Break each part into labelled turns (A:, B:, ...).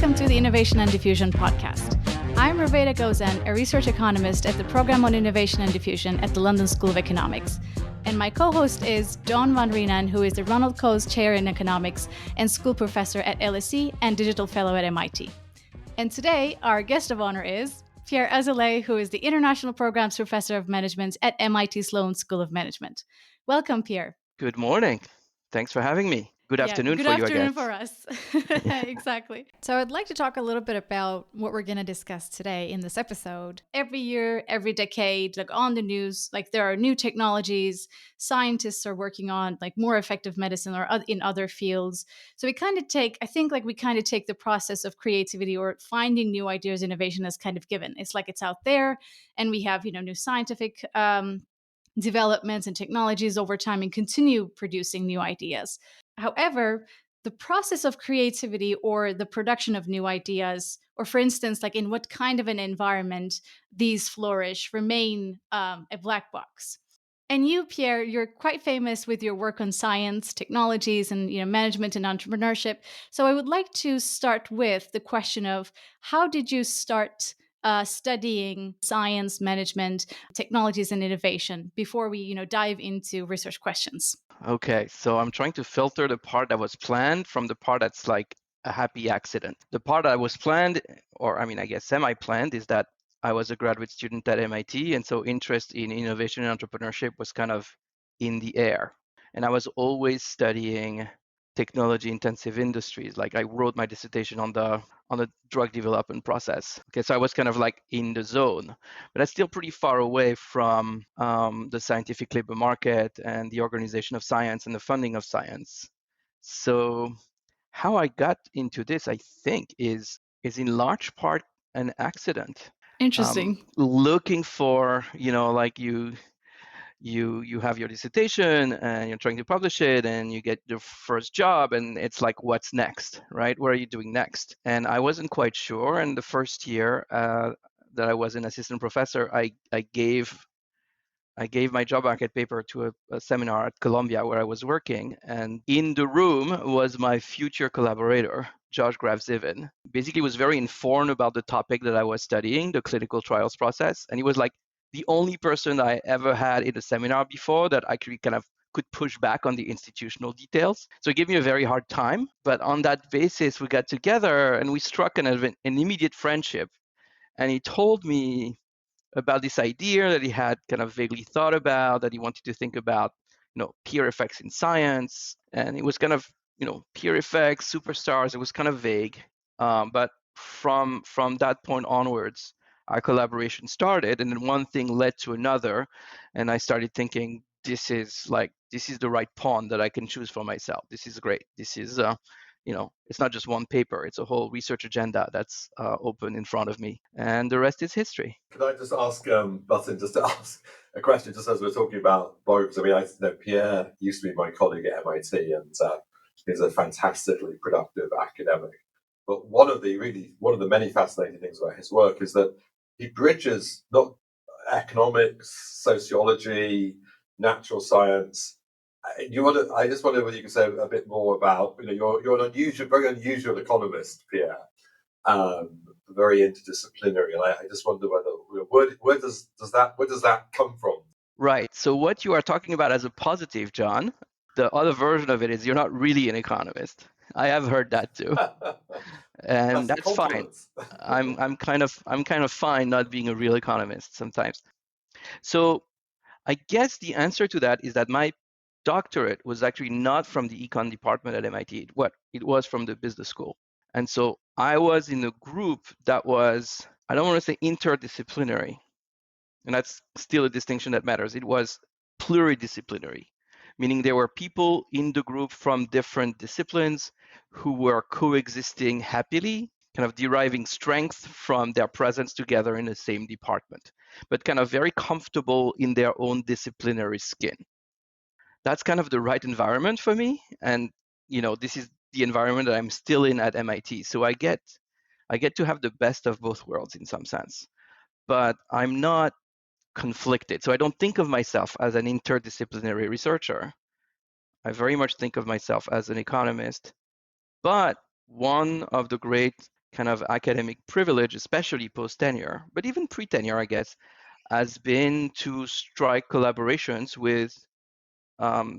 A: welcome to the Innovation and Diffusion podcast. I'm Ruveyda Gozen, a research economist at the Program on Innovation and Diffusion at the London School of Economics. And my co-host is John van Reenen, who is the Ronald Coase Chair in Economics and School Professor at LSE and Digital Fellow at MIT. And today, our guest of honor is Pierre Azoulay, who is the International Programs Professor of Management at MIT Sloan School of Management. Welcome, Pierre.
B: Good morning. Thanks for having me. Good afternoon for you, I guess.
A: Good afternoon for us. Exactly. So I'd like to talk a little bit about what we're going to discuss today in this episode. Every year, every decade, on the news, there are new technologies. Scientists are working on more effective medicine or in other fields. So we kind of take the process of creativity or finding new ideas, innovation as kind of given. It's like it's out there, and we have new scientific developments and technologies over time and continue producing new ideas. However, the process of creativity or the production of new ideas, or for instance, in what kind of an environment these flourish, remain a black box. And you, Pierre, you're quite famous with your work on science, technologies, and management and entrepreneurship. So I would like to start with the question of how did you start studying science, management, technologies, and innovation before we dive into research questions?
B: Okay, so I'm trying to filter the part that was planned from the part that's like a happy accident. The part that was planned, or I guess semi-planned, is that I was a graduate student at MIT, and so interest in innovation and entrepreneurship was kind of in the air. And I was always studying technology-intensive industries. I wrote my dissertation on the drug development process. Okay, so I was kind of in the zone, but that's still pretty far away from the scientific labor market and the organization of science and the funding of science. So how I got into this, I think, is in large part an accident.
A: Interesting.
B: Looking for, you have your dissertation and you're trying to publish it and you get your first job and it's like, what's next, right? What are you doing next? And I wasn't quite sure. And the first year that I was an assistant professor, I gave my job market paper to a seminar at Columbia where I was working. And in the room was my future collaborator, Josh Graf-Ziven. Basically was very informed about the topic that I was studying, the clinical trials process. And he was the only person I ever had in a seminar before that actually kind of could push back on the institutional details. So it gave me a very hard time. But on that basis, we got together and we struck an immediate friendship. And he told me about this idea that he had kind of vaguely thought about, that he wanted to think about, peer effects in science. And it was kind of, peer effects, superstars, it was kind of vague. But from that point onwards, our collaboration started, and then one thing led to another, and I started thinking, this is the right pawn that I can choose for myself. This is great. This is, it's not just one paper; it's a whole research agenda that's open in front of me, and the rest is history.
C: Can I just ask, Button, just to ask a question, just as we're talking about biographies? I know Pierre used to be my colleague at MIT, and he's a fantastically productive academic. But one of the many fascinating things about his work is that he bridges not economics, sociology, natural science. I just wonder whether you could say a bit more about, you're an very unusual economist, Pierre, very interdisciplinary, and I just wonder where does that come from?
B: Right. So what you are talking about as a positive, John, the other version of it is you're not really an economist. I have heard that too. And that's fine. I'm kind of fine not being a real economist sometimes. So I guess the answer to that is that my doctorate was actually not from the econ department at MIT. It was from the business school. And so I was in a group that was, I don't want to say interdisciplinary, and that's still a distinction that matters. It was pluridisciplinary, meaning there were people in the group from different disciplines who were coexisting happily, kind of deriving strength from their presence together in the same department, but kind of very comfortable in their own disciplinary skin. That's kind of the right environment for me. And, this is the environment that I'm still in at MIT. So I get to have the best of both worlds in some sense, but I'm not conflicted. So I don't think of myself as an interdisciplinary researcher. I very much think of myself as an economist. But one of the great kind of academic privilege, especially post-tenure, but even pre-tenure, I guess, has been to strike collaborations with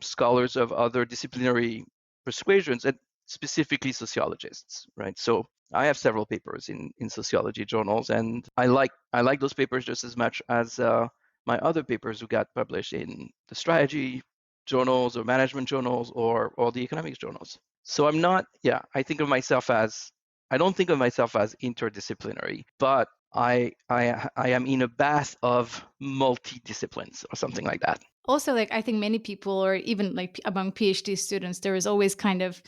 B: scholars of other disciplinary persuasions, and specifically sociologists, right? So I have several papers in sociology journals, and I like those papers just as much as my other papers who got published in the strategy journals or management journals or the economics journals. So I'm not, I think of myself as, I don't think of myself as interdisciplinary, but I am in a bath of multi-disciplines or something like that.
A: Also, like, I think many people, or even like among PhD students, there is always kind of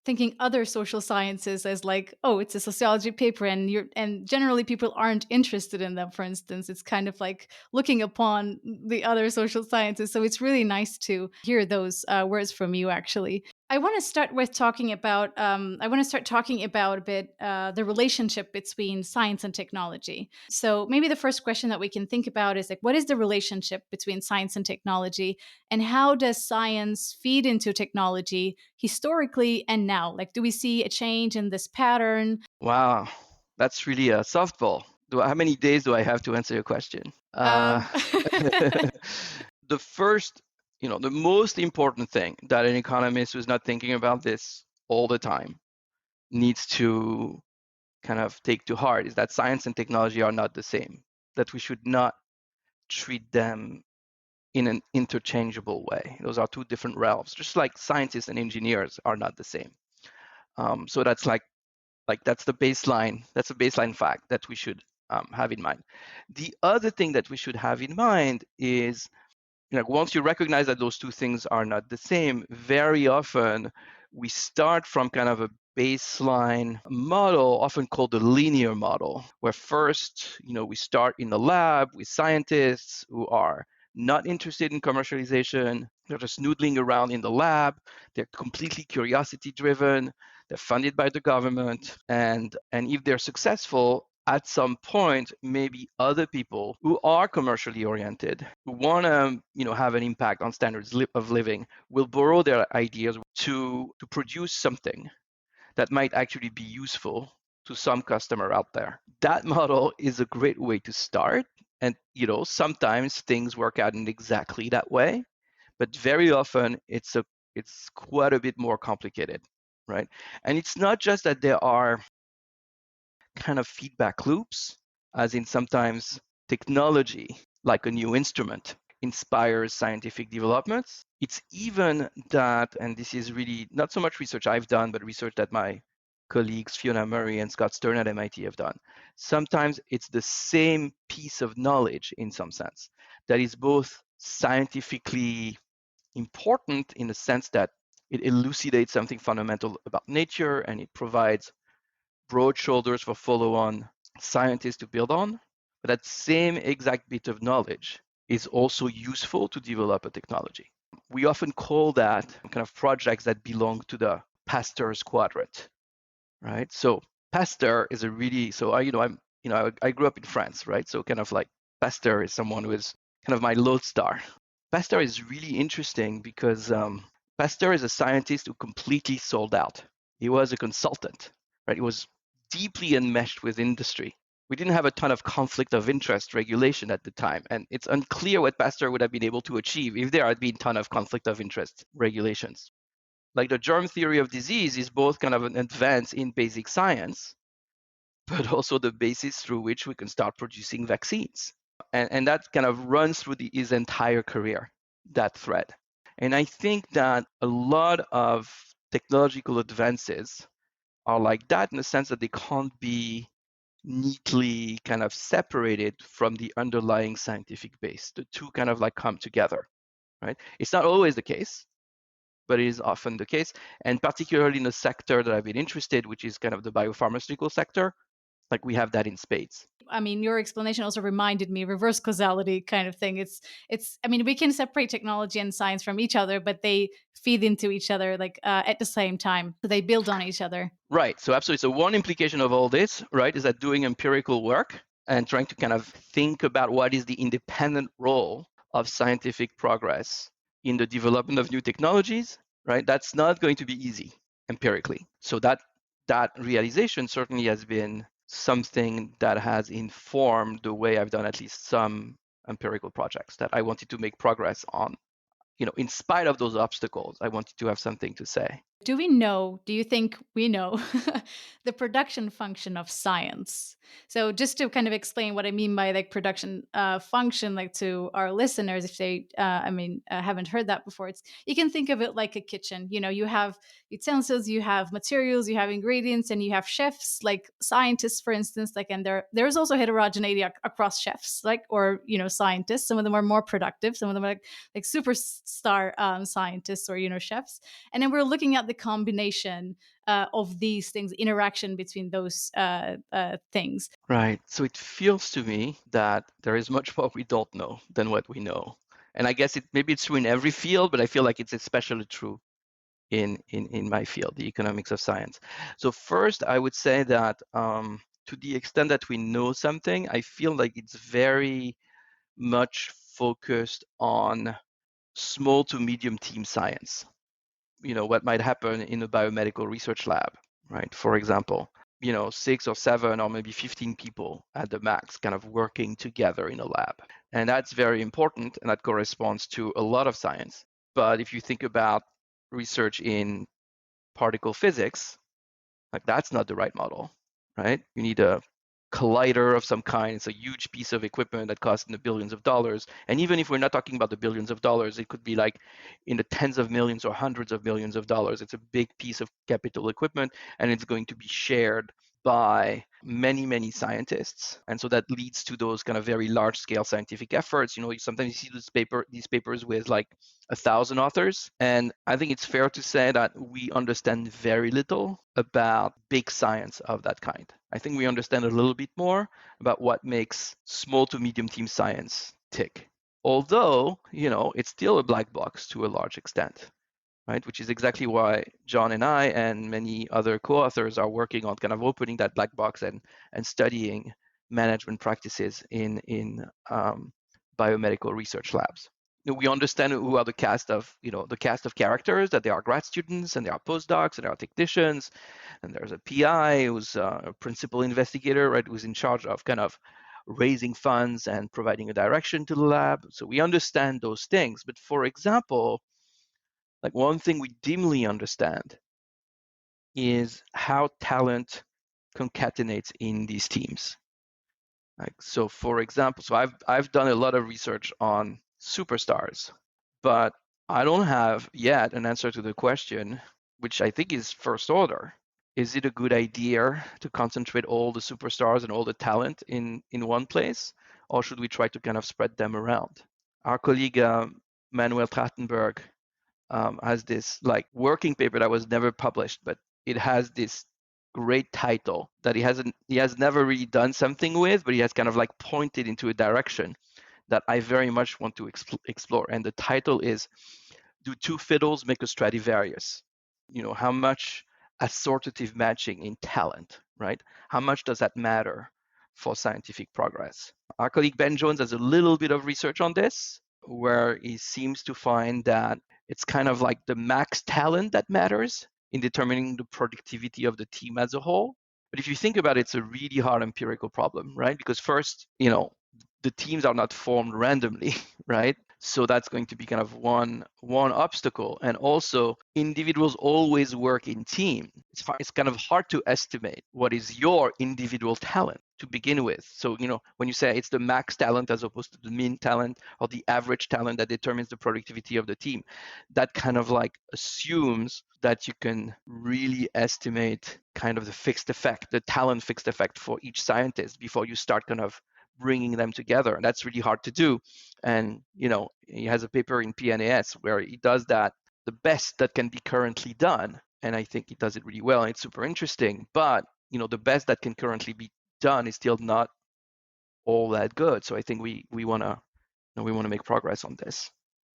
A: thinking other social sciences as like, oh, it's a sociology paper, and generally people aren't interested in them. For instance, it's kind of like looking upon the other social sciences. So it's really nice to hear those words from you, actually. I want to start with talking about. I want to start talking about a bit the relationship between science and technology. So maybe the first question that we can think about is like, what is the relationship between science and technology, and how does science feed into technology historically and now? Like, do we see a change in this pattern?
B: Wow, that's really a softball. How many days do I have to answer your question? The first, the most important thing that an economist who's not thinking about this all the time needs to kind of take to heart is that science and technology are not the same, that we should not treat them in an interchangeable way. Those are two different realms, just like scientists and engineers are not the same. So that's that's the baseline. That's a baseline fact that we should have in mind. The other thing that we should have in mind is, once you recognize that those two things are not the same, very often we start from kind of a baseline model, often called the linear model, where first, we start in the lab with scientists who are not interested in commercialization. They're just noodling around in the lab. They're completely curiosity driven. They're funded by the government. And if they're successful, at some point, maybe other people who are commercially oriented, who want to, have an impact on standards of living, will borrow their ideas to produce something that might actually be useful to some customer out there. That model is a great way to start. And, sometimes things work out in exactly that way, but very often it's quite a bit more complicated, right? And it's not just that there are kind of feedback loops, as in sometimes technology, like a new instrument, inspires scientific developments. It's even that, and this is really not so much research I've done, but research that my colleagues Fiona Murray and Scott Stern at MIT have done. Sometimes it's the same piece of knowledge in some sense that is both scientifically important in the sense that it elucidates something fundamental about nature and it provides broad shoulders for follow-on scientists to build on, but that same exact bit of knowledge is also useful to develop a technology. We often call that kind of projects that belong to the Pasteur's quadrant, right? So Pasteur is a really, so I grew up in France, right? So kind of like Pasteur is someone who is kind of my lodestar. Pasteur is really interesting because Pasteur is a scientist who completely sold out. He was a consultant, right? He was deeply enmeshed with industry. We didn't have a ton of conflict of interest regulation at the time, and it's unclear what Pasteur would have been able to achieve if there had been a ton of conflict of interest regulations. Like the germ theory of disease is both kind of an advance in basic science, but also the basis through which we can start producing vaccines. And that kind of runs through his entire career, that thread. And I think that a lot of technological advances are like that in the sense that they can't be neatly kind of separated from the underlying scientific base. The two kind of like come together, right? It's not always the case, but it is often the case. And particularly in the sector that I've been interested, which is kind of the biopharmaceutical sector, like we have that in spades.
A: I mean, your explanation also reminded me reverse causality kind of thing. I mean, we can separate technology and science from each other, but they feed into each other like at the same time. So they build on each other.
B: Right. So absolutely. So one implication of all this, right, is that doing empirical work and trying to kind of think about what is the independent role of scientific progress in the development of new technologies, right? That's not going to be easy empirically. So that that realization certainly has been something that has informed the way I've done at least some empirical projects that I wanted to make progress on. In spite of those obstacles, I wanted to have something to say.
A: Do you think we know the production function of science? So just to kind of explain what I mean by like production function, like to our listeners, if they, haven't heard that before, you can think of it like a kitchen. You have utensils, you have materials, you have ingredients, and you have chefs, like scientists, for instance, like, and there's also heterogeneity across chefs, like, or, scientists. Some of them are more productive. Some of them are like superstar scientists or, chefs. And then we're looking at the combination of these things, interaction between those things.
B: Right. So it feels to me that there is much more we don't know than what we know. And I guess maybe it's true in every field, but I feel like it's especially true in my field, the economics of science. So first, I would say that to the extent that we know something, I feel like it's very much focused on small to medium team science. What might happen in a biomedical research lab, right? For example, 6 or 7 or maybe 15 people at the max kind of working together in a lab. And that's very important, and that corresponds to a lot of science. But if you think about research in particle physics, like that's not the right model, right? You need a collider of some kind. It's a huge piece of equipment that costs in the billions of dollars. And even if we're not talking about the billions of dollars, it could be like in the tens of millions or hundreds of millions of dollars. It's a big piece of capital equipment, and it's going to be shared by many, many scientists. And so that leads to those kind of very large scale scientific efforts. Sometimes you see these papers with like 1,000 authors. And I think it's fair to say that we understand very little about big science of that kind. I think we understand a little bit more about what makes small to medium team science tick. Although, it's still a black box to a large extent. Right, which is exactly why John and I and many other co-authors are working on kind of opening that black box and studying management practices in biomedical research labs. We understand who are the cast of characters, that they are grad students and they are postdocs and they are technicians, and there's a PI who's a principal investigator, right, who's in charge of kind of raising funds and providing a direction to the lab. So we understand those things. But for example, like one thing we dimly understand is how talent concatenates in these teams. Like, so for example, I've done a lot of research on superstars, but I don't have yet an answer to the question, which I think is first order. Is it a good idea to concentrate all the superstars and all the talent in one place, or should we try to kind of spread them around? Our colleague Manuel Trachtenberg has this like working paper that was never published, but it has this great title that he has never really done something with, but he has kind of like pointed into a direction that I very much want to explore. And the title is, "Do two fiddles make a Stradivarius?" How much assortative matching in talent, right? How much does that matter for scientific progress? Our colleague Ben Jones has a little bit of research on this, where he seems to find that it's kind of like the max talent that matters in determining the productivity of the team as a whole. But if you think about it, it's a really hard empirical problem, right? Because first, the teams are not formed randomly, right? So that's going to be kind of one obstacle. And also, individuals always work in team. It's kind of hard to estimate what is your individual talent to begin with. So, when you say it's the max talent as opposed to the mean talent or the average talent that determines the productivity of the team, that kind of like assumes that you can really estimate kind of the fixed effect, the talent fixed effect for each scientist before you start kind of bringing them together. And that's really hard to do. And, he has a paper in PNAS where he does that the best that can be currently done. And I think he does it really well. And it's super interesting. But, the best that can currently be done is still not all that good. So I think we want to make progress on this.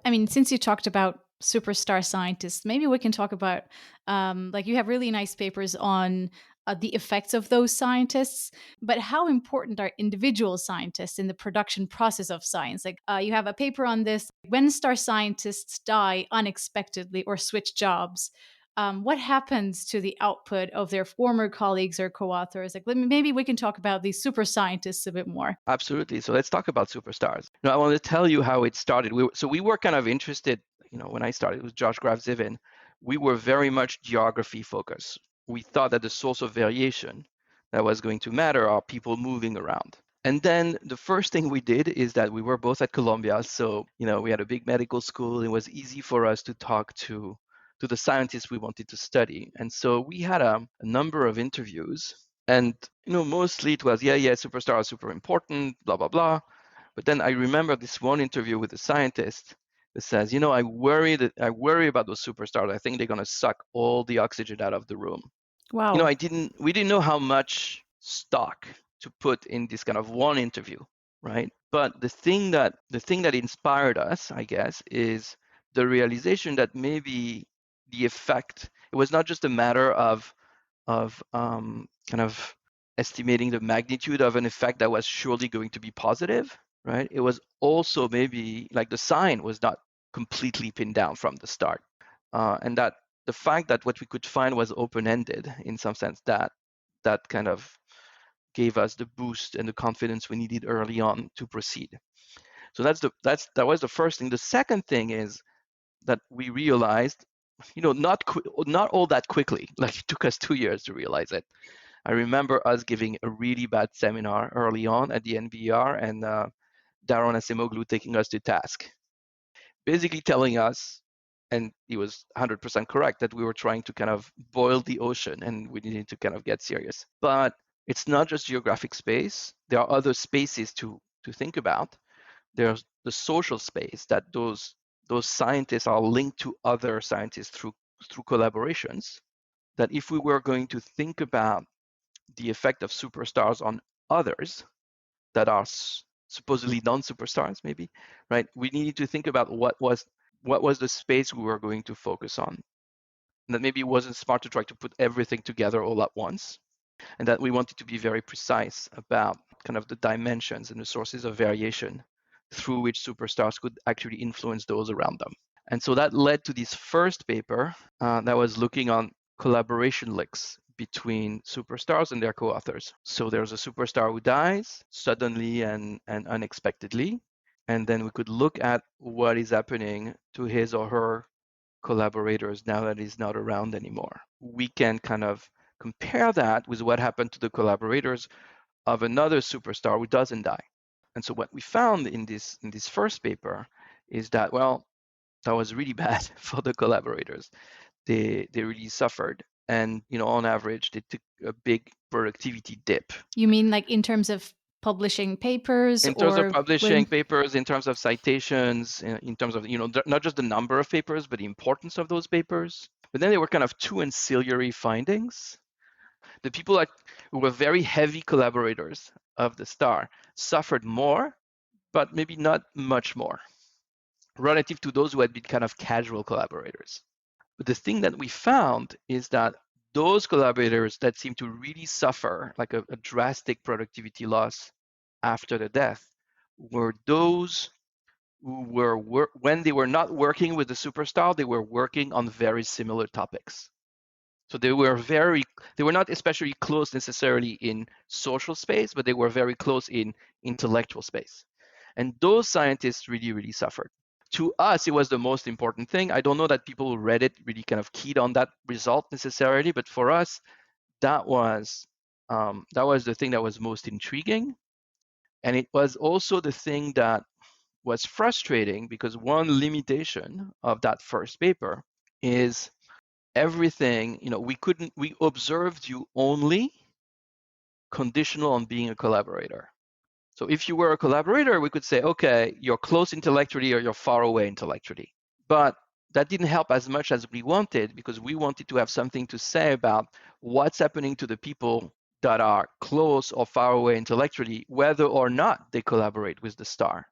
A: I mean, since you talked about superstar scientists, maybe we can talk about, like you have really nice papers on the effects of those scientists, but how important are individual scientists in the production process of science? Like you have a paper on this, when star scientists die unexpectedly or switch jobs, what happens to the output of their former colleagues or co-authors? Like, maybe we can talk about these super scientists a bit more.
B: Absolutely. So let's talk about superstars. Now, I want to tell you how it started. We were kind of interested, when I started with Josh Graf Zivin, we were very much geography focused. We thought that the source of variation that was going to matter are people moving around. And then the first thing we did is that we were both at Columbia. So, we had a big medical school. It was easy for us to talk to the scientists we wanted to study. And so we had a number of interviews. And mostly it was, yeah, superstars are super important, blah, blah, blah. But then I remember this one interview with a scientist that says, I worry about those superstars. I think they're gonna suck all the oxygen out of the room.
A: Wow.
B: We didn't know how much stock to put in this kind of one interview, right? But the thing that inspired us, I guess, is the realization that maybe the effect, it was not just a matter of kind of estimating the magnitude of an effect that was surely going to be positive, right? It was also maybe like the sign was not completely pinned down from the start, and that the fact that what we could find was open-ended in some sense, that kind of gave us the boost and the confidence we needed early on to proceed. So that was the first thing. The second thing is that we realized, not all that quickly. Like, it took us 2 years to realize it. I remember us giving a really bad seminar early on at the NBER, and Daron Acemoglu taking us to task, basically telling us, and he was 100% correct, that we were trying to kind of boil the ocean and we needed to kind of get serious. But it's not just geographic space. There are other spaces to think about. There's the social space, that those scientists are linked to other scientists through collaborations. That if we were going to think about the effect of superstars on others that are supposedly non-superstars, maybe, right? We needed to think about what was the space we were going to focus on. And that maybe it wasn't smart to try to put everything together all at once, and that we wanted to be very precise about kind of the dimensions and the sources of variation through which superstars could actually influence those around them. And so that led to this first paper that was looking on collaboration links between superstars and their co-authors. So there's a superstar who dies suddenly and unexpectedly, and then we could look at what is happening to his or her collaborators now that he's not around anymore. We can kind of compare that with what happened to the collaborators of another superstar who doesn't die. And so what we found in this first paper is that, well, that was really bad for the collaborators. They really suffered, and on average they took a big productivity dip.
A: You mean like in terms of publishing papers?
B: In terms of publishing papers, in terms of citations, in terms of not just the number of papers but the importance of those papers. But then there were kind of two ancillary findings. The people who were very heavy collaborators of the star suffered more, but maybe not much more, relative to those who had been kind of casual collaborators. But the thing that we found is that those collaborators that seemed to really suffer like a drastic productivity loss after the death were those who were when they were not working with the superstar, they were working on very similar topics. So they were not especially close necessarily in social space, but they were very close in intellectual space. And those scientists really, really suffered. To us, it was the most important thing. I don't know that people who read it really kind of keyed on that result necessarily, but for us, that was the thing that was most intriguing. And it was also the thing that was frustrating, because one limitation of that first paper is everything, we observed you only conditional on being a collaborator. So if you were a collaborator, we could say, okay, you're close intellectually or you're far away intellectually. But that didn't help as much as we wanted, because we wanted to have something to say about what's happening to the people that are close or far away intellectually, whether or not they collaborate with the star.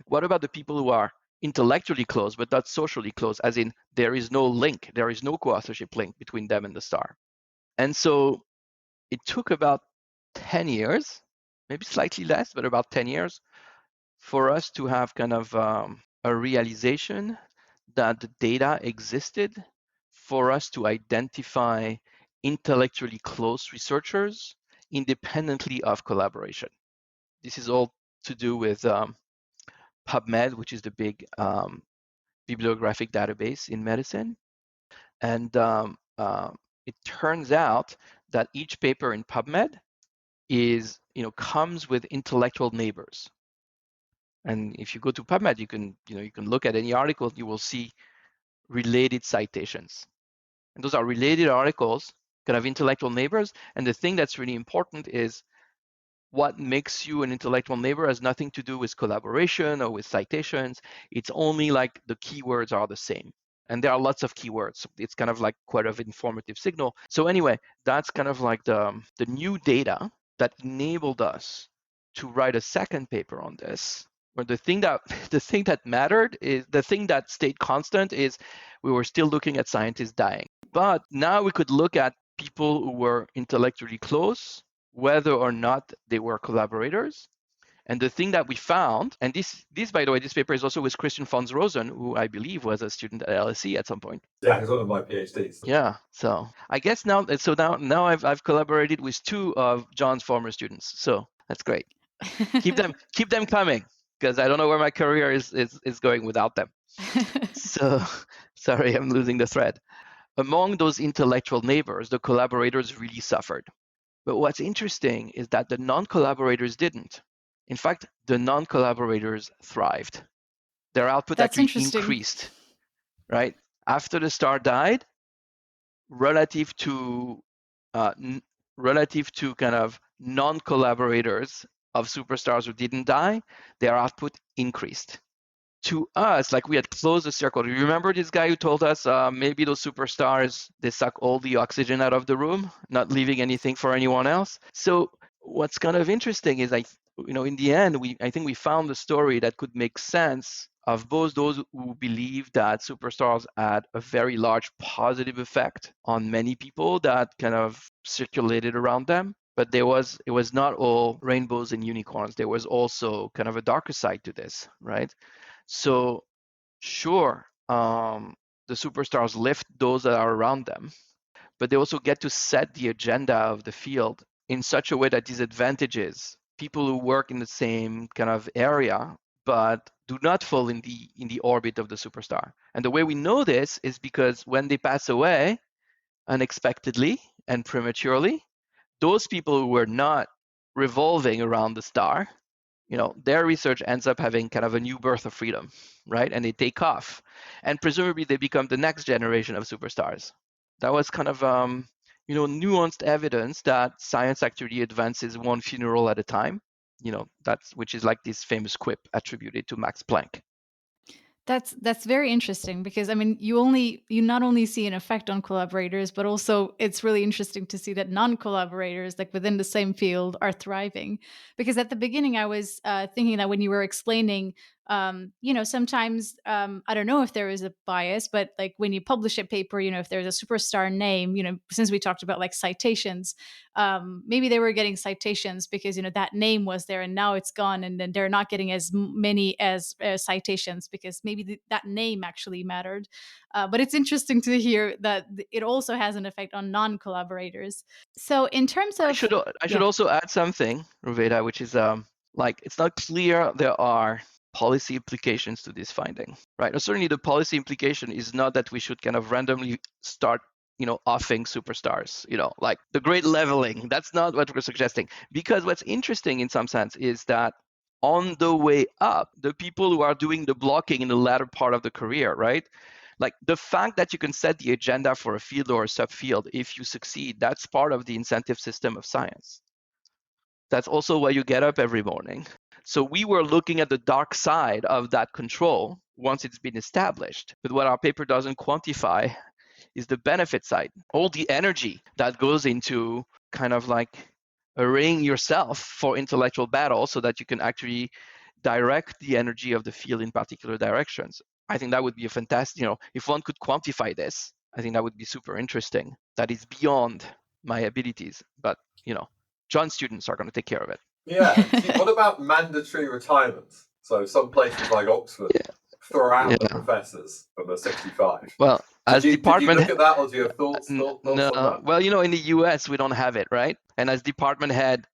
B: What about the people who are intellectually close but not socially close, as in there is no link, there is no co-authorship link between them and the star? And so it took about 10 years, maybe slightly less, but about 10 years, for us to have kind of a realization that the data existed for us to identify intellectually close researchers independently of collaboration. This is all to do with PubMed, which is the big bibliographic database in medicine. And it turns out that each paper in PubMed comes with intellectual neighbors. And if you go to PubMed, you can look at any article, you will see related citations. And those are related articles, kind of intellectual neighbors. And the thing that's really important is what makes you an intellectual neighbor has nothing to do with collaboration or with citations. It's only like the keywords are the same. And there are lots of keywords. It's kind of like quite an informative signal. So anyway, that's kind of like the new data that enabled us to write a second paper on this. Where the thing that mattered is the thing that stayed constant is we were still looking at scientists dying. But now we could look at people who were intellectually close, whether or not they were collaborators. And the thing that we found, and this by the way, this paper is also with Christian von Rosen, who I believe was a student at LSE at some point.
C: Yeah, he's one of my PhDs.
B: Yeah, so I guess now I've collaborated with two of John's former students, so that's great. keep them coming, because I don't know where my career is going without them. So sorry, I'm losing the thread. Among those intellectual neighbors, the collaborators really suffered. But what's interesting is that the non-collaborators didn't. In fact, the non-collaborators thrived. Their output actually increased, right? After the star died, relative to kind of non-collaborators of superstars who didn't die, their output increased. To us, like we had closed the circle. Do you remember this guy who told us maybe those superstars, they suck all the oxygen out of the room, not leaving anything for anyone else? So what's kind of interesting is, in the end, I think we found a story that could make sense of both those who believe that superstars had a very large positive effect on many people that kind of circulated around them. But it was not all rainbows and unicorns. There was also kind of a darker side to this, right? So sure, the superstars lift those that are around them, but they also get to set the agenda of the field in such a way that disadvantages people who work in the same kind of area, but do not fall in the orbit of the superstar. And the way we know this is because when they pass away unexpectedly and prematurely, those people who were not revolving around the star, their research ends up having kind of a new birth of freedom, right? And they take off. And presumably they become the next generation of superstars. That was kind of, nuanced evidence that science actually advances one funeral at a time, which is like this famous quip attributed to Max Planck.
A: That's very interesting, because I mean, you not only see an effect on collaborators, but also it's really interesting to see that non-collaborators, like within the same field, are thriving. Because at the beginning, I was thinking that when you were explaining, sometimes I don't know if there is a bias, but like when you publish a paper, if there's a superstar name, since we talked about like citations, maybe they were getting citations because that name was there, and now it's gone, and then they're not getting as many as citations because maybe that name actually mattered. But it's interesting to hear that it also has an effect on non-collaborators. So in terms of,
B: I should also add something, Ruveyda, which is it's not clear there are policy implications to this finding, right? And certainly the policy implication is not that we should kind of randomly start offing superstars, like the great leveling. That's not what we're suggesting. Because what's interesting in some sense is that on the way up, the people who are doing the blocking in the latter part of the career, right? Like the fact that you can set the agenda for a field or a subfield, if you succeed, that's part of the incentive system of science. That's also why you get up every morning. So we were looking at the dark side of that control once it's been established. But what our paper doesn't quantify is the benefit side, all the energy that goes into kind of like arraying yourself for intellectual battle so that you can actually direct the energy of the field in particular directions. I think that would be a fantastic, if one could quantify this, I think that would be super interesting. That is beyond my abilities, but John's students are going to take care of it.
C: Yeah. What about mandatory retirements? So some places like Oxford throw out the professors when they're 65.
B: Well, as
C: Did you
B: department
C: look at that, or do you have thoughts
B: no,
C: on that?
B: well, in the US we don't have it, right? And as department head,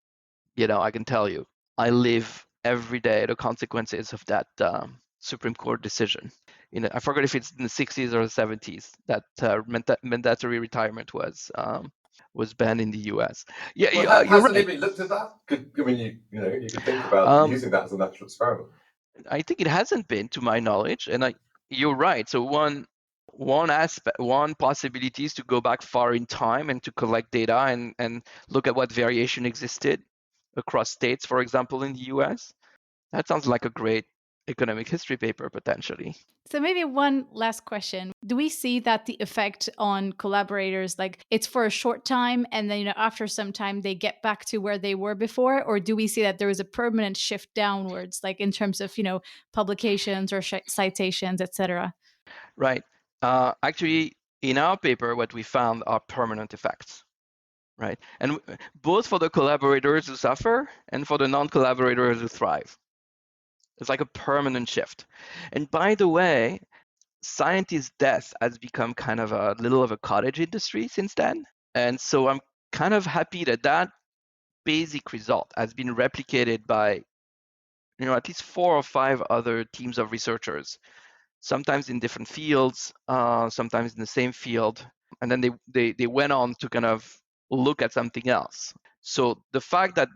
B: I can tell you, I live every day the consequences of that Supreme Court decision. I forgot if it's in the 60s or the 70s that mandatory retirement was banned in the US. Yeah,
C: Well,
B: you're
C: has
B: right.
C: anybody looked at that? You could think about
B: Um,
C: using that as a natural experiment.
B: I think it hasn't been, to my knowledge, and you're right. So one possibility is to go back far in time and to collect data and look at what variation existed across states, for example, in the US. That sounds like a great economic history paper potentially.
A: So maybe one last question. Do we see that the effect on collaborators, like it's for a short time and then, after some time they get back to where they were before? Or do we see that there is a permanent shift downwards, like in terms of, publications or citations, etc.?
B: Right. Actually, in our paper, what we found are permanent effects, right? And both for the collaborators who suffer and for the non-collaborators who thrive. It's like a permanent shift. And by the way, scientist death has become kind of a little of a cottage industry since then. And so I'm kind of happy that basic result has been replicated by at least 4 or 5 other teams of researchers, sometimes in different fields, sometimes in the same field. And then they went on to kind of look at something else. So the fact that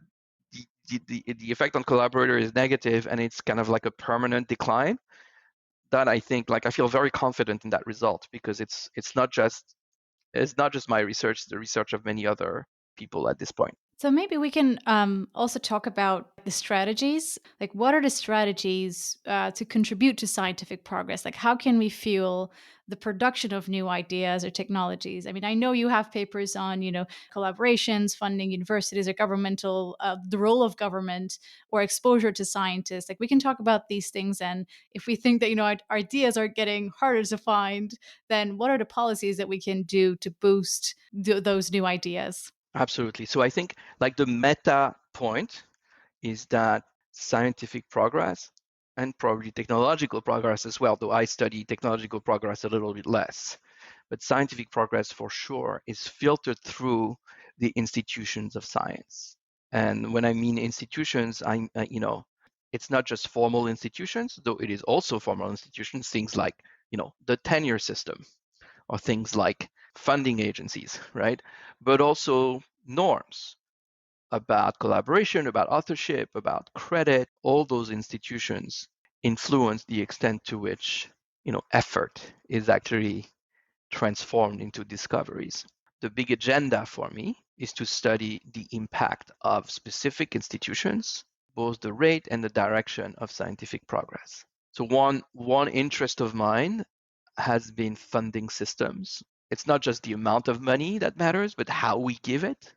B: the effect on collaborator is negative and it's kind of like a permanent decline, that I think, I feel very confident in that result, because it's not just my research, it's the research of many other people at this point.
A: So maybe we can also talk about the strategies. Like, what are the strategies to contribute to scientific progress? Like, how can we fuel the production of new ideas or technologies? I mean, I know you have papers on, collaborations, funding universities or governmental, the role of government or exposure to scientists. Like, we can talk about these things. And if we think that, our ideas are getting harder to find, then what are the policies that we can do to boost those new ideas?
B: Absolutely. So I think the meta point is that scientific progress and probably technological progress as well, though I study technological progress a little bit less, but scientific progress for sure is filtered through the institutions of science. And when I mean institutions, it's not just formal institutions, though it is also formal institutions, things like, the tenure system, or things like funding agencies, right? But also norms about collaboration, about authorship, about credit. All those institutions influence the extent to which, effort is actually transformed into discoveries. The big agenda for me is to study the impact of specific institutions, both the rate and the direction of scientific progress. So one interest of mine has been funding systems. It's not just the amount of money that matters, but how we give it,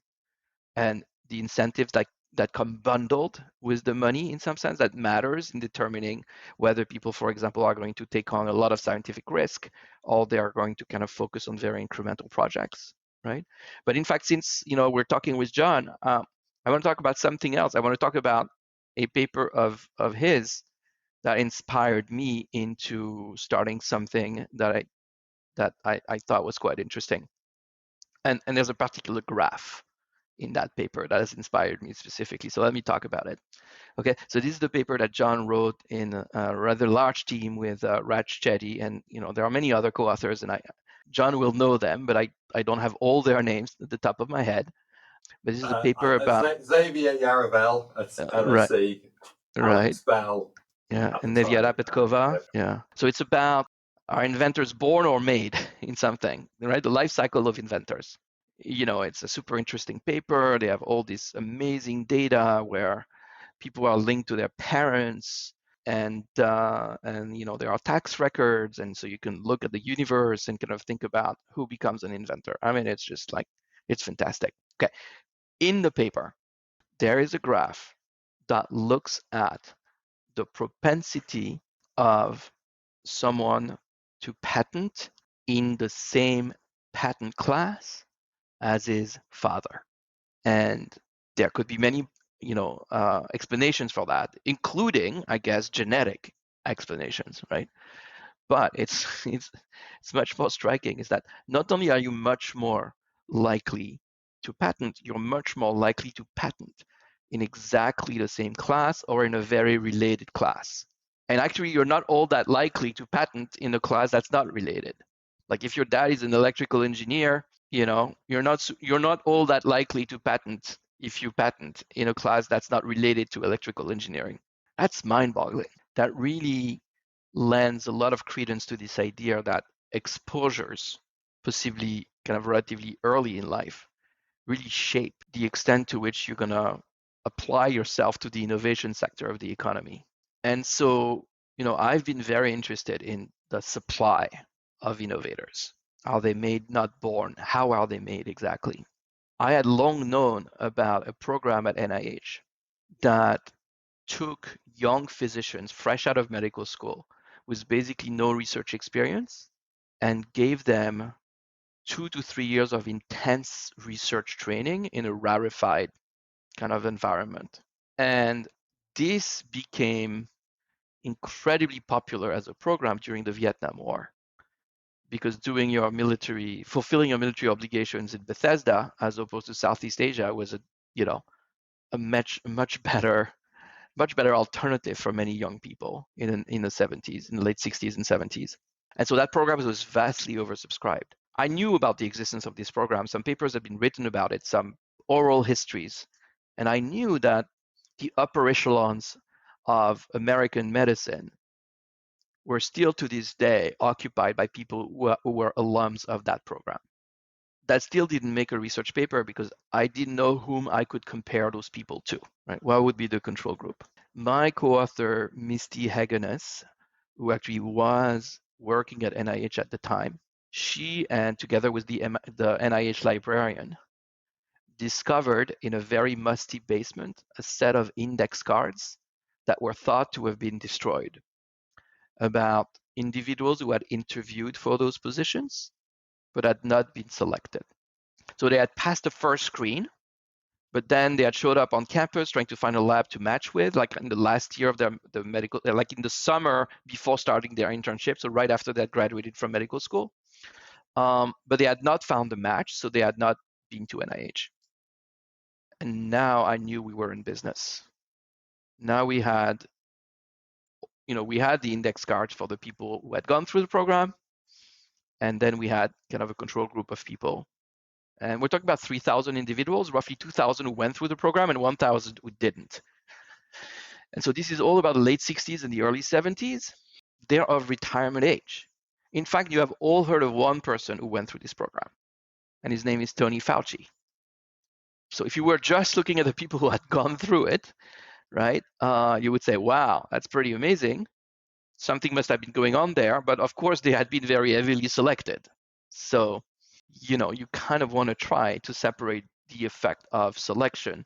B: and the incentives that come bundled with the money, in some sense, that matters in determining whether people, for example, are going to take on a lot of scientific risk, or they are going to kind of focus on very incremental projects, right? But in fact, since we're talking with John, I want to talk about something else. I want to talk about a paper of his that inspired me into starting something that I thought was quite interesting. And there's a particular graph in that paper that has inspired me specifically. So let me talk about it. Okay, so this is the paper that John wrote in a rather large team with Raj Chetty, and there are many other co-authors, and John will know them, but I don't have all their names at the top of my head. But this is a paper about
C: Xavier Yaravel at LSE,
B: right.
C: Alex Bell,
B: Yeah, and Nevyara Petkova. Yeah. So it's about, are inventors born or made in something, right? The life cycle of inventors. It's a super interesting paper. They have all this amazing data where people are linked to their parents, and there are tax records, and so you can look at the universe and kind of think about who becomes an inventor. I mean, it's just it's fantastic. Okay. In the paper, there is a graph that looks at the propensity of someone to patent in the same patent class as his father. And there could be many, explanations for that, including, I guess, genetic explanations, right? But it's much more striking is that not only are you much more likely to patent, you're much more likely to patent in exactly the same class or in a very related class. And actually, you're not all that likely to patent in a class that's not related. Like if your dad is an electrical engineer, you're not all that likely to patent if you patent in a class that's not related to electrical engineering. That's mind-boggling. That really lends a lot of credence to this idea that exposures, possibly kind of relatively early in life, really shape the extent to which you're going to apply yourself to the innovation sector of the economy. And so, I've been very interested in the supply of innovators. Are they made, not born? How are they made exactly? I had long known about a program at NIH that took young physicians fresh out of medical school with basically no research experience and gave them 2 to 3 years of intense research training in a rarefied kind of environment. And this became incredibly popular as a program during the Vietnam War, because fulfilling your military obligations in Bethesda as opposed to Southeast Asia was a much better alternative for many young people in the 70s, in the late 60s and 70s. And so that program was vastly oversubscribed. I knew about the existence of this program. Some papers had been written about it, some oral histories. And I knew that the upper echelons of American medicine were still to this day occupied by people who were alums of that program. That still didn't make a research paper because I didn't know whom I could compare those people to, right? What would be the control group? My co-author, Misty Hagenes, who actually was working at NIH at the time, she and together with the NIH librarian discovered in a very musty basement a set of index cards that were thought to have been destroyed about individuals who had interviewed for those positions but had not been selected. So they had passed the first screen, but then they had showed up on campus trying to find a lab to match with, like in the last year of the medical, like in the summer before starting their internship, so right after they had graduated from medical school. But they had not found a match, so they had not been to NIH. And now I knew we were in business. Now we had the index cards for the people who had gone through the program, and then we had kind of a control group of people. And we're talking about 3,000 individuals, roughly 2,000 who went through the program and 1,000 who didn't. And so this is all about the late 60s and the early 70s. They're of retirement age. In fact, you have all heard of one person who went through this program, and his name is Tony Fauci. So if you were just looking at the people who had gone through it, right, you would say, wow, that's pretty amazing. Something must have been going on there, but of course they had been very heavily selected. So, you kind of want to try to separate the effect of selection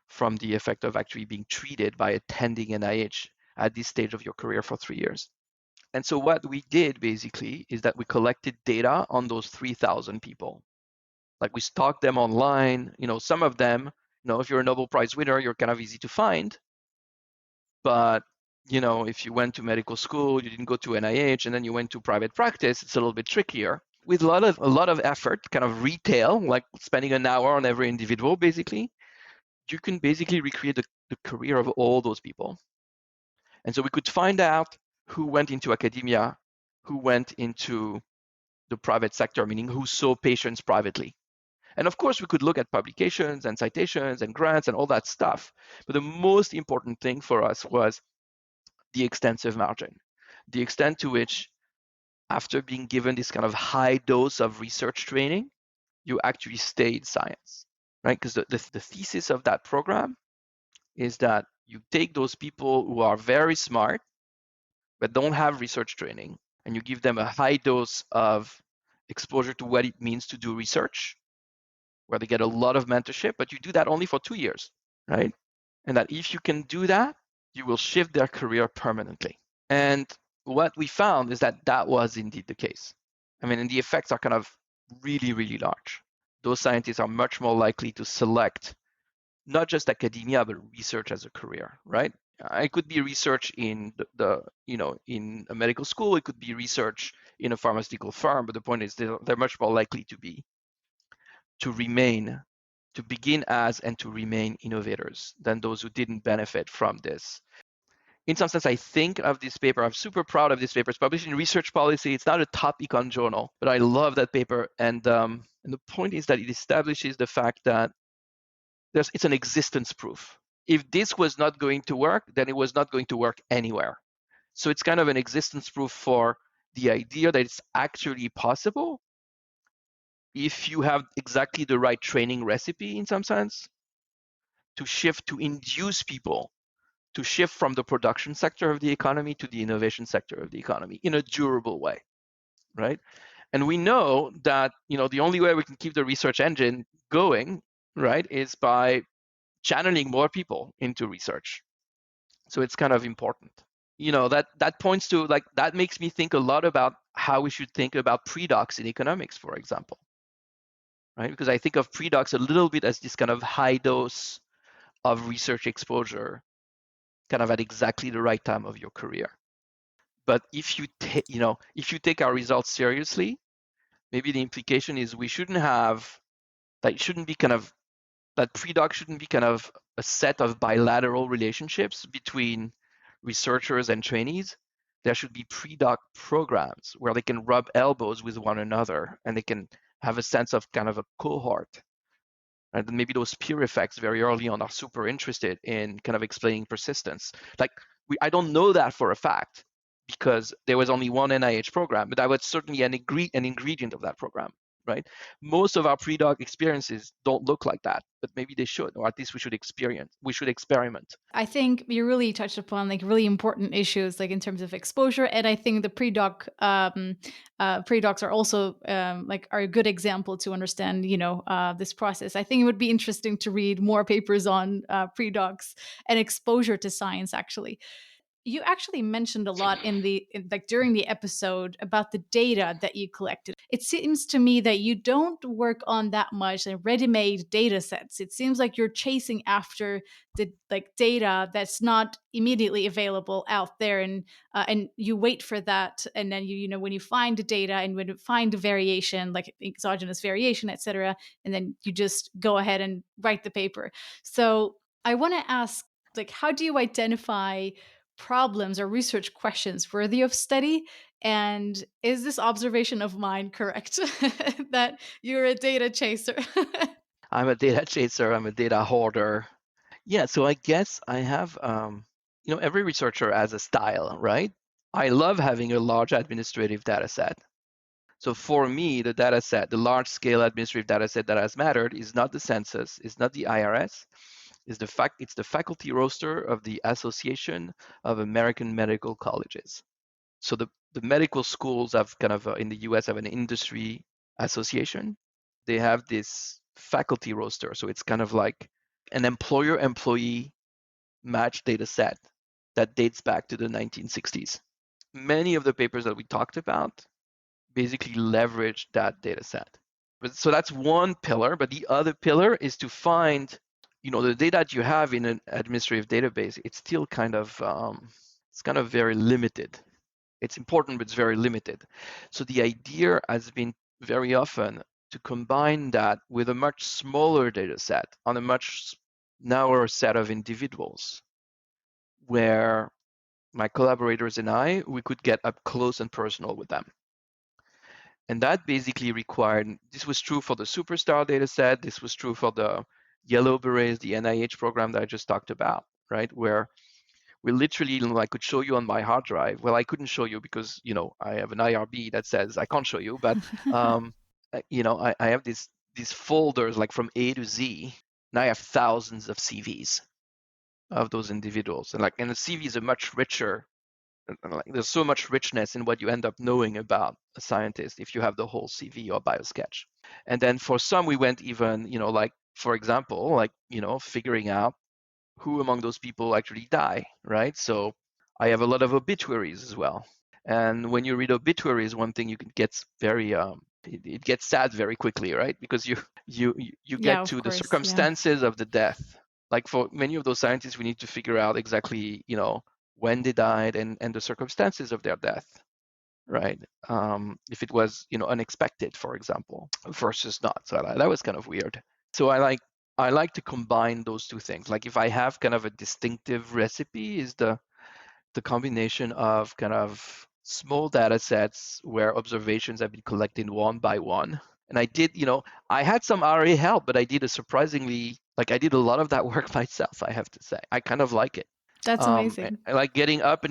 B: from the effect of actually being treated by attending NIH at this stage of your career for 3 years. And so what we did basically is that we collected data on those 3,000 people. Like we stalked them online. Some of them, if you're a Nobel Prize winner, you're kind of easy to find. But if you went to medical school, you didn't go to NIH, and then you went to private practice, it's a little bit trickier. With a lot of effort, kind of retail, like spending an hour on every individual, basically, you can basically recreate the career of all those people. And so we could find out who went into academia, who went into the private sector, meaning who saw patients privately. And of course, we could look at publications and citations and grants and all that stuff. But the most important thing for us was the extensive margin, the extent to which, after being given this kind of high dose of research training, you actually stay in science, right? Because the thesis of that program is that you take those people who are very smart but don't have research training, and you give them a high dose of exposure to what it means to do research, where they get a lot of mentorship, but you do that only for 2 years, right? And that if you can do that, you will shift their career permanently. And what we found is that was indeed the case. And the effects are kind of really, really large. Those scientists are much more likely to select not just academia, but research as a career, right? It could be research in in a medical school. It could be research in a pharmaceutical firm. But the point is, they're much more likely to remain, to begin as and to remain innovators than those who didn't benefit from this. In some sense, I think of this paper. I'm super proud of this paper. It's published in Research Policy. It's not a top econ journal, but I love that paper. And the point is that it establishes the fact that it's an existence proof. If this was not going to work, then it was not going to work anywhere. So it's kind of an existence proof for the idea that it's actually possible if you have exactly the right training recipe, in some sense, to induce people to shift from the production sector of the economy to the innovation sector of the economy in a durable way, right? And we know that the only way we can keep the research engine going, right, is by channeling more people into research. So it's kind of important. That points to, like, that makes me think a lot about how we should think about pre-docs in economics, for example, right? Because I think of pre-docs a little bit as this kind of high dose of research exposure, kind of at exactly the right time of your career. But if you take our results seriously, maybe the implication is we shouldn't have that. Shouldn't be kind of that pre-doc shouldn't be kind of a set of bilateral relationships between researchers and trainees. There should be pre-doc programs where they can rub elbows with one another and they can have a sense of kind of a cohort. And maybe those peer effects very early on are super interested in kind of explaining persistence. Like, I don't know that for a fact because there was only one NIH program, but that was certainly an ingredient of that program, right? Most of our pre-doc experiences don't look like that, but maybe they should, or at least we should experiment.
A: I think you really touched upon like really important issues, like in terms of exposure, and I think the pre-docs are also are a good example to understand this process. I think it would be interesting to read more papers on pre-docs and exposure to science, actually. You actually mentioned a lot during the episode about the data that you collected. It seems to me that you don't work on that much ready-made data sets. It seems like you're chasing after the data that's not immediately available out there, and you wait for that, and then when you find the data and when you find the variation, like exogenous variation, etc., and then you just go ahead and write the paper. So I want to ask, how do you identify problems or research questions worthy of study? And is this observation of mine correct? That you're a data chaser?
B: I'm a data chaser. I'm a data hoarder. Yeah, so I guess I have, every researcher has a style, right? I love having a large administrative data set. So for me, the large-scale administrative data set that has mattered is not the census, is not the IRS, it's the faculty roster of the Association of American Medical Colleges. So the medical schools have kind of, in the US, have an industry association. They have this faculty roster. So it's kind of like an employer-employee match data set that dates back to the 1960s. Many of the papers that we talked about basically leverage that data set. So that's one pillar, but the other pillar is to find, the data that you have in an administrative database, it's still kind of very limited. It's important, but it's very limited. So the idea has been very often to combine that with a much smaller data set on a much narrower set of individuals, where my collaborators and we could get up close and personal with them. And that basically required, this was true for the Superstar data set, this was true for the Yellow Berets, the NIH program that I just talked about, right? Where we literally, I could show you on my hard drive. Well, I couldn't show you because, I have an IRB that says I can't show you, but, I have these folders like from A to Z, and I have thousands of CVs of those individuals. And the CVs are much richer. There's so much richness in what you end up knowing about a scientist if you have the whole CV or biosketch. And then for some, we went even, for example, figuring out who among those people actually die, right? So I have a lot of obituaries as well. And when you read obituaries, one thing you can get very, it gets sad very quickly, right? Because you get to the circumstances of the death. Like for many of those scientists, we need to figure out exactly, when they died and the circumstances of their death, right? If it was, unexpected, for example, versus not. So that was kind of weird. So I like to combine those two things. Like if I have kind of a distinctive recipe, is the combination of kind of small data sets where observations have been collected one by one. And I did, I had some RA help, but I did I did a lot of that work myself, I have to say. I kind of like it.
A: That's amazing.
B: I like getting up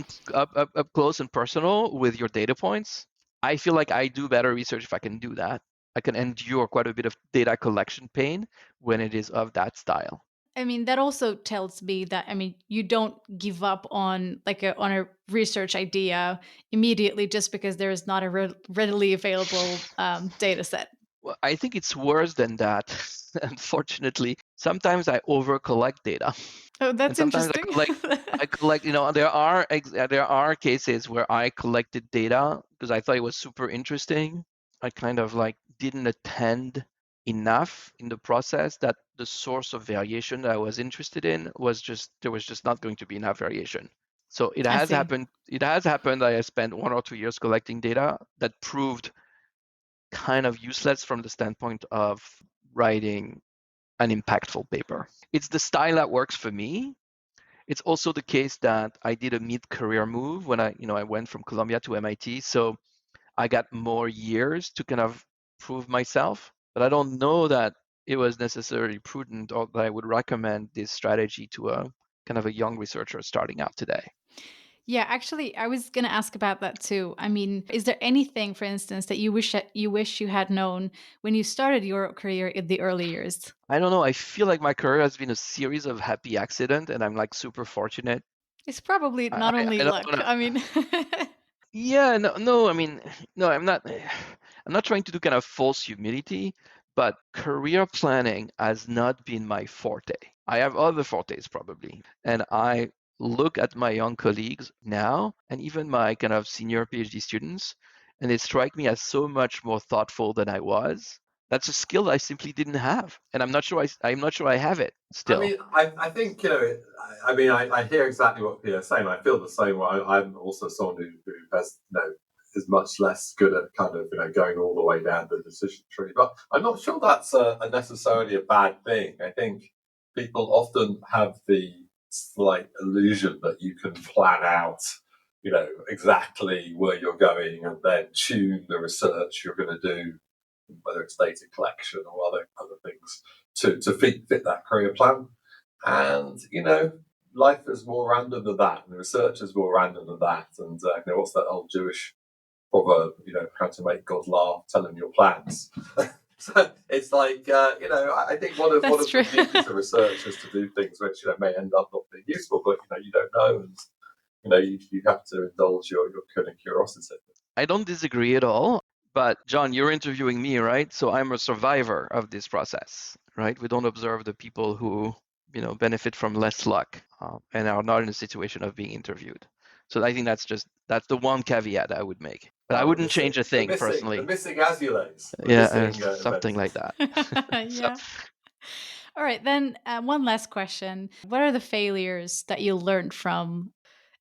B: close and personal with your data points. I feel like I do better research if I can do that. I can endure quite a bit of data collection pain when it is of that style.
A: I mean, that also tells me that, you don't give up on on a research idea immediately just because there is not a readily available data set.
B: Well, I think it's worse than that. Unfortunately, sometimes I over collect data.
A: Oh,
B: And
A: that's
B: sometimes
A: interesting.
B: I collect, there are cases where I collected data because I thought it was super interesting. I kind of didn't attend enough in the process that the source of variation that I was interested in was there was just not going to be enough variation. So it
A: I
B: has
A: see.
B: happened. It has happened. I spent 1 or 2 years collecting data that proved kind of useless from the standpoint of writing an impactful paper. It's the style that works for me. It's also the case that I did a mid-career move when I went from Columbia to MIT. So I got more years to kind of prove myself, but I don't know that it was necessarily prudent or that I would recommend this strategy to a kind of a young researcher starting out today.
A: Yeah, actually, I was going to ask about that too. I mean, is there anything, for instance, that you wish you had known when you started your career in the early years?
B: I don't know. I feel like my career has been a series of happy accidents, and I'm super fortunate.
A: It's probably not only
B: I don't
A: luck.
B: want to.
A: I mean,
B: Yeah, no. I mean, no. I'm not. I'm not trying to do kind of false humility, but career planning has not been my forte. I have other fortes probably, and I look at my young colleagues now, and even my kind of senior PhD students, and they strike me as so much more thoughtful than I was. That's a skill I simply didn't have, and I'm not sure I have it
C: I
B: still.
C: mean, I think, I hear exactly what Pierre's saying. I feel the same way. I'm also someone who has, is much less good at kind of, going all the way down the decision tree. But I'm not sure that's necessarily a bad thing. I think people often have the slight illusion that you can plan out, exactly where you're going and then tune the research you're going to do, whether it's data collection or other things, to fit that career plan. And life is more random than that, and research is more random than that. And what's that old Jewish proverb? How to make God laugh, tell him your plans. So it's I think one of
A: That's
C: the
A: true.
C: beauties of research is to do things which may end up not being useful, but you don't know, and you have to indulge your kind of curiosity.
B: I don't disagree at all. But John, you're interviewing me, right? So I'm a survivor of this process, right? We don't observe the people who, benefit from less luck and are not in a situation of being interviewed. So I think that's the one caveat I would make. But I wouldn't change a thing personally.
C: The missing Azulays.
B: Yeah, something like that.
A: Yeah. All right, then one last question. What are the failures that you learned from?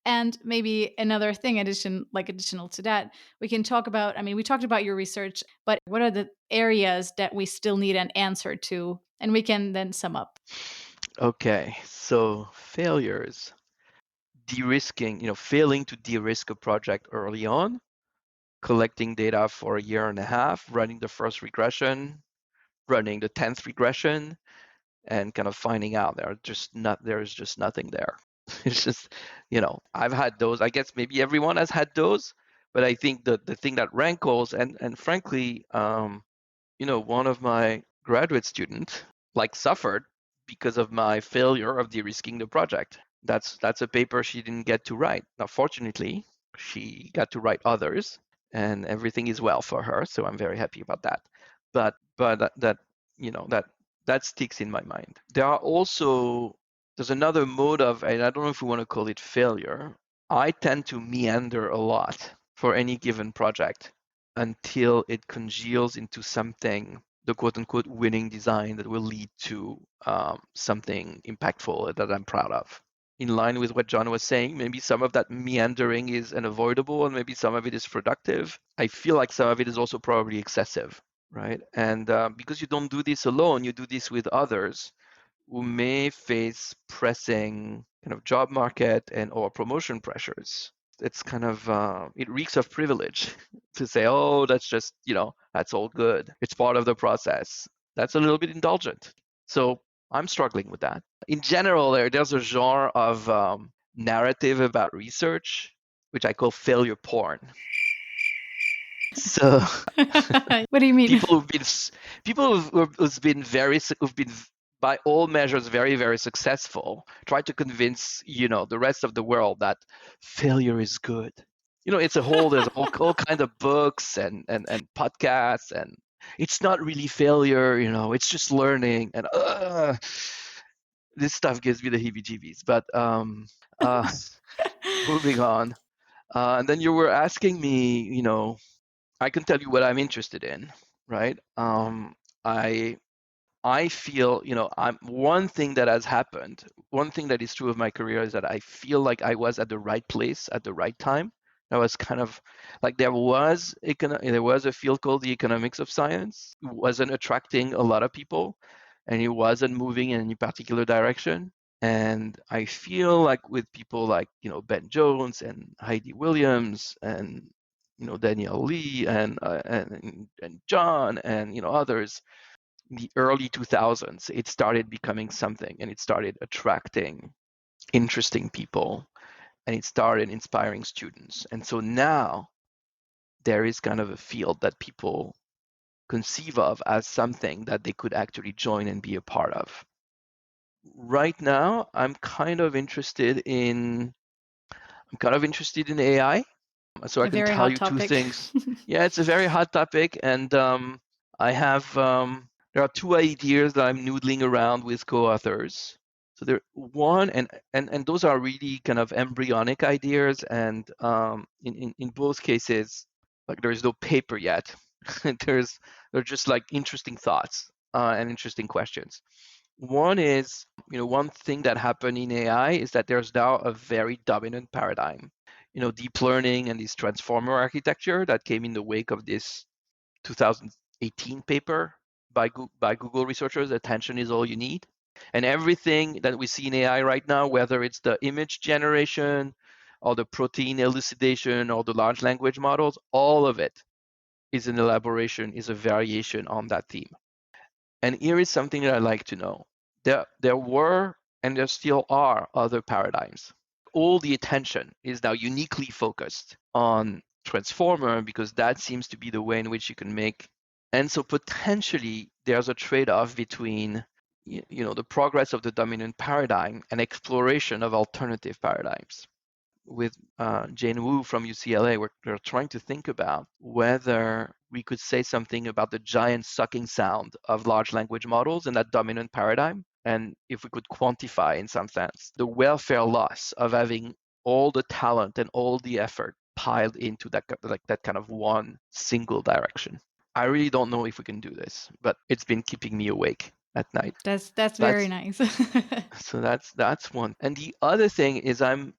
A: And maybe another thing, additional to that, we can talk about. I mean, we talked about your research, but what are the areas that we still need an answer to? And we can then sum up.
B: Okay, so failures, de-risking, failing to de-risk a project early on, collecting data for a year and a half, running the first regression, running the 10th regression, and kind of finding out there's just nothing there. It's just, I've had those. I guess maybe everyone has had those, but I think the thing that rankles, and frankly, one of my graduate students suffered because of my failure of de-risking the project. That's a paper she didn't get to write. Now, fortunately, she got to write others, and everything is well for her. So I'm very happy about that. But that sticks in my mind. There's another mode of, and I don't know if we want to call it failure. I tend to meander a lot for any given project until it congeals into something the quote-unquote winning design that will lead to something impactful that I'm proud of. In line with what John was saying, maybe some of that meandering is unavoidable and maybe some of it is productive. I feel like some of it is also probably excessive, right? And because you don't do this alone, you do this with others who may face pressing kind of job market and or promotion pressures. It's kind of, it reeks of privilege to say, oh, that's just, that's all good. It's part of the process. That's a little bit indulgent. So I'm struggling with that. In general, there's a genre of narrative about research, which I call failure porn. So
A: what do you mean?
B: Who've been by all measures very, very successful try to convince the rest of the world that failure is good. It's there's all kinds of books and podcasts, and it's not really failure, it's just learning, and this stuff gives me the heebie-jeebies. But moving on, and then you were asking me, I can tell you what I'm interested in, right? I feel, one thing that has happened, one thing that is true of my career is that I feel like I was at the right place at the right time. I was kind of like there was a field called the economics of science. It wasn't attracting a lot of people, and it wasn't moving in any particular direction. And I feel like with people like Ben Jones and Heidi Williams and Danielle Lee and John and others, in the early 2000s, it started becoming something, and it started attracting interesting people, and it started inspiring students. And so now there is kind of a field that people conceive of as something that they could actually join and be a part of. Right now, I'm kind of interested in AI. So I can tell you two things. Yeah, it's a very hot topic, and I have there are two ideas that I'm noodling around with co-authors. So there one, and those are really kind of embryonic ideas, and in both cases, like there is no paper yet. They're just like interesting thoughts and interesting questions. One is, one thing that happened in AI is that there's now a very dominant paradigm. Deep learning and this transformer architecture that came in the wake of this 2018 paper by Google researchers, attention is all you need. And everything that we see in AI right now, whether it's the image generation or the protein elucidation or the large language models, all of it is an elaboration, is a variation on that theme. And here is something that I like to know. There were and there still are other paradigms. All the attention is now uniquely focused on transformer because that seems to be the way in which you can make. And so potentially there's a trade-off between the progress of the dominant paradigm and exploration of alternative paradigms. With Jane Wu from UCLA, we're trying to think about whether we could say something about the giant sucking sound of large language models and that dominant paradigm, and if we could quantify in some sense the welfare loss of having all the talent and all the effort piled into that kind of one single direction. I really don't know if we can do this, but it's been keeping me awake at night.
A: That's very nice.
B: So that's one. And the other thing is and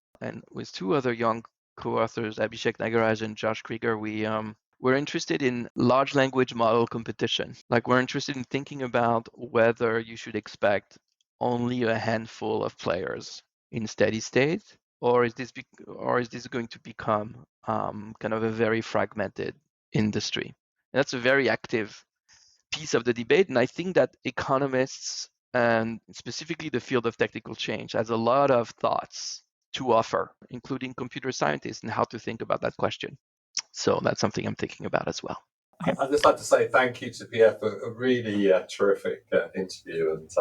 B: with two other young co-authors, Abhishek Nagaraj and Josh Krieger, we're interested in large language model competition. Like we're interested in thinking about whether you should expect only a handful of players in steady state, or is this going to become kind of a very fragmented industry? And that's a very active piece of the debate, and I think that economists and specifically the field of technical change has a lot of thoughts to offer, including computer scientists, and how to think about that question. So that's something I'm thinking about as well.
C: I'd just like to say thank you to Pierre for a really terrific interview. And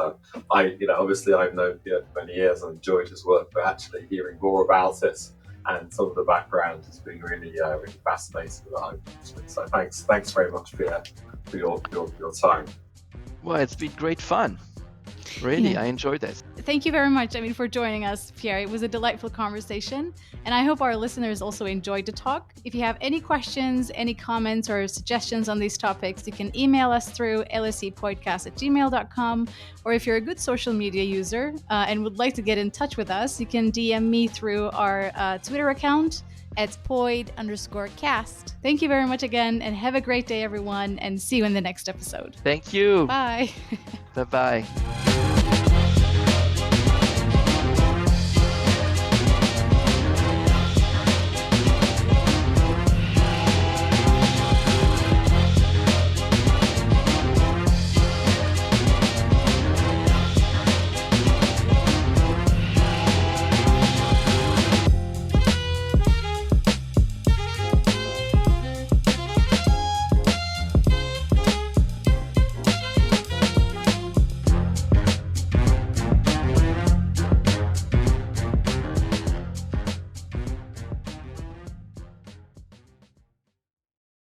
C: obviously I've known Pierre for many years and enjoyed his work, but actually hearing more about it and some of the background has been really, really fascinating. So thanks very much, Pierre, for your time.
B: Well, it's been great fun. Really, I enjoyed this.
A: Thank you very much, for joining us, Pierre. It was a delightful conversation, and I hope our listeners also enjoyed the talk. If you have any questions, any comments, or suggestions on these topics, you can email us through lsepodcast@gmail.com, or if you're a good social media user and would like to get in touch with us, you can DM me through our Twitter account at @poid_cast. Thank you very much again, and have a great day, everyone, and see you in the next episode.
B: Thank you.
A: Bye.
B: Bye-bye.